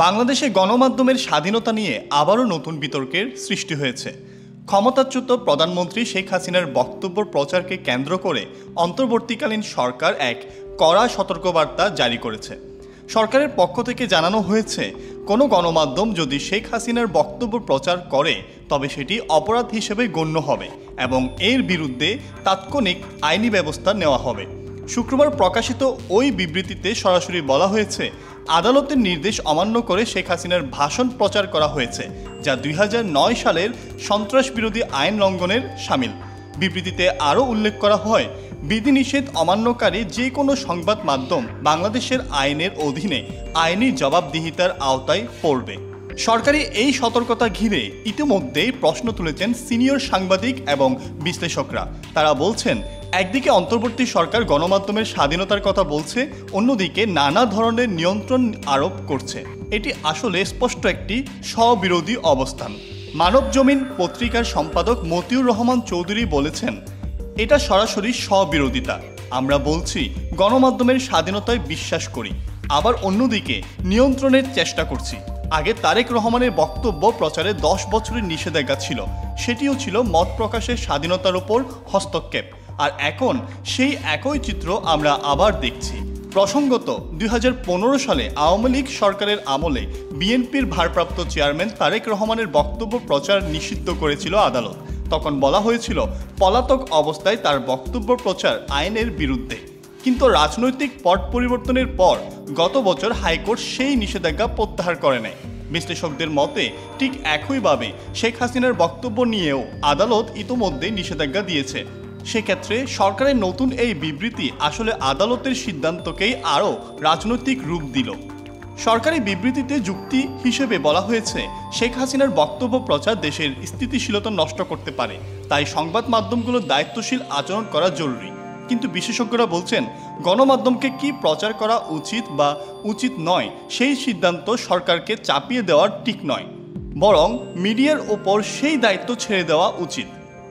বাংলাদেশে গণমাধ্যমের স্বাধীনতা নিয়ে আবারও নতুন বিতর্কের সৃষ্টি হয়েছে। ক্ষমতাচ্যুত প্রধানমন্ত্রী শেখ হাসিনার বক্তব্য প্রচারকে কেন্দ্র করে অন্তর্বর্তীকালীন সরকার এক কড়া সতর্কবার্তা জারি করেছে। সরকারের পক্ষ থেকে জানানো হয়েছে, কোনো গণমাধ্যম যদি শেখ হাসিনার বক্তব্য প্রচার করে তবে সেটি অপরাধ হিসেবে গণ্য হবে এবং এর বিরুদ্ধে তাৎক্ষণিক আইনি ব্যবস্থা নেওয়া হবে। শুক্রবার প্রকাশিত ওই বিবৃতিতে সরাসরি বলা হয়েছে, আদালতের নির্দেশ অমান্য করে শেখ হাসিনার ভাষণ প্রচার করা হয়েছে, যা 2009 সালের সন্ত্রাস বিরোধী আইন লঙ্ঘনের শামিল। বিবৃতিতে আরও উল্লেখ করা হয়, বিধিনিষেধ অমান্যকারী যে কোনো সংবাদ মাধ্যম বাংলাদেশের আইনের অধীনে আইনি জবাবদিহিতার আওতায় পড়বে। সরকারি এই সতর্কতা ঘিরে ইতিমধ্যেই প্রশ্ন তুলেছেন সিনিয়র সাংবাদিক এবং বিশ্লেষকরা। তারা বলছেন, একদিকে অন্তর্বর্তী সরকার গণমাধ্যমের স্বাধীনতার কথা বলছে, অন্যদিকে নানা ধরনের নিয়ন্ত্রণ আরোপ করছে। এটি আসলে স্পষ্ট একটি স্ববিরোধী অবস্থান। মানবজমিন পত্রিকার সম্পাদক মতিউর রহমান চৌধুরী বলেছেন, এটা সরাসরি স্ববিরোধিতা। আমরা বলছি গণমাধ্যমের স্বাধীনতায় বিশ্বাস করি, আবার অন্যদিকে নিয়ন্ত্রণের চেষ্টা করছি। আগে তারেক রহমানের বক্তব্য প্রচারে 10 বছরের নিষেধাজ্ঞা ছিল, সেটিও ছিল মত প্রকাশের স্বাধীনতার উপর হস্তক্ষেপ। আর এখন সেই একই চিত্র আমরা আবার দেখছি। প্রসঙ্গত, 2015 সালে আওয়ামী লীগ সরকারের আমলে বিএনপির ভারপ্রাপ্ত চেয়ারম্যান তারেক রহমানের বক্তব্য প্রচার নিষিদ্ধ করেছিল আদালত। তখন বলা হয়েছিল, পলাতক অবস্থায় তার বক্তব্য প্রচার আইনের বিরুদ্ধে। কিন্তু রাজনৈতিক পট পরিবর্তনের পর গত বছর হাইকোর্ট সেই নিষেধাজ্ঞা প্রত্যাহার করে নেয়। বিশ্লেষকদের মতে ঠিক একইভাবে শেখ হাসিনার বক্তব্য নিয়েও আদালত ইতোমধ্যে নিষেধাজ্ঞা দিয়েছে। সেক্ষেত্রে সরকারের নতুন এই বিবৃতি আসলে আদালতের সিদ্ধান্তকেই আরও রাজনৈতিক রূপ দিল। সরকারি বিবৃতিতে যুক্তি হিসেবে বলা হয়েছে, শেখ হাসিনার বক্তব্য প্রচার দেশের স্থিতিশীলতা নষ্ট করতে পারে, তাই সংবাদ মাধ্যমগুলোর দায়িত্বশীল আচরণ করা জরুরি। কিন্তু বিশেষজ্ঞরা বলছেন, গণমাধ্যমকে কি প্রচার করা উচিত বা উচিত নয় সেই সিদ্ধান্ত সরকারকে চাপিয়ে দেওয়া ঠিক নয়, বরং মিডিয়ার ওপর সেই দায়িত্ব ছেড়ে দেওয়া উচিত।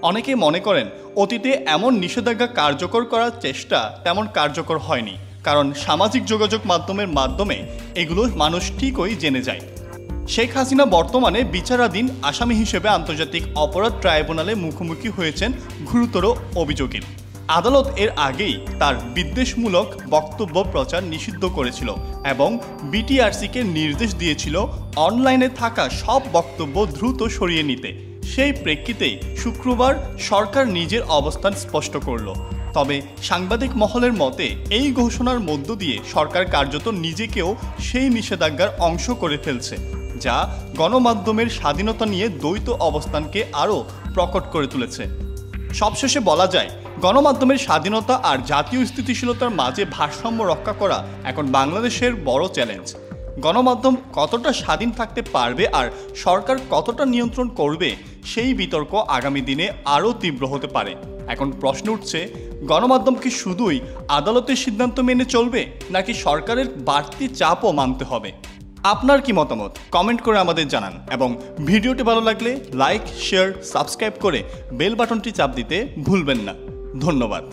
অনেকে মনে করেন, অতীতে এমন নিষেধাজ্ঞা কার্যকর করার চেষ্টা তেমন কার্যকর হয়নি, কারণ সামাজিক যোগাযোগ মাধ্যমে এগুলো মানুষ ঠিকই জেনে যায়। শেখ হাসিনা বর্তমানে বিচারাধীন আসামি হিসেবে আন্তর্জাতিক অপরাধ ট্রাইব্যুনালে মুখোমুখি হয়েছেন গুরুতর অভিযোগের। আদালত এর আগেই তার বিদ্বেষমূলক বক্তব্য প্রচার নিষিদ্ধ করেছিল এবং বিটিআরসিকে নির্দেশ দিয়েছিল অনলাইনে থাকা সব বক্তব্য দ্রুত সরিয়ে নিতে। সেই প্রেক্ষিতেই শুক্রবার সরকার নিজের অবস্থান স্পষ্ট করল। তবে সাংবাদিক মহলের মতে এই ঘোষণার মধ্য দিয়ে সরকার কার্যত নিজেকেও সেই নিষেধাজ্ঞার অংশ করে ফেলছে, যা গণমাধ্যমের স্বাধীনতা নিয়ে দ্বৈত অবস্থানকে আরও প্রকট করে তুলেছে। সবশেষে বলা যায়, গণমাধ্যমের স্বাধীনতা আর জাতীয় স্থিতিশীলতার মাঝে ভারসাম্য রক্ষা করা এখন বাংলাদেশের বড় চ্যালেঞ্জ। গণমাধ্যম কতটা স্বাধীন থাকতে পারবে আর সরকার কতটা নিয়ন্ত্রণ করবে, সেই বিতর্ক আগামী দিনে আরও তীব্র হতে পারে। এখন প্রশ্ন উঠছে, গণমাধ্যম কি শুধুই আদালতের সিদ্ধান্ত মেনে চলবে, নাকি সরকারের বাড়তি চাপও মানতে হবে? আপনার কি মতামত কমেন্ট করে আমাদের জানান এবং ভিডিওটি ভালো লাগলে লাইক, শেয়ার, সাবস্ক্রাইব করে বেল বাটনটি চাপ দিতে ভুলবেন না। ধন্যবাদ।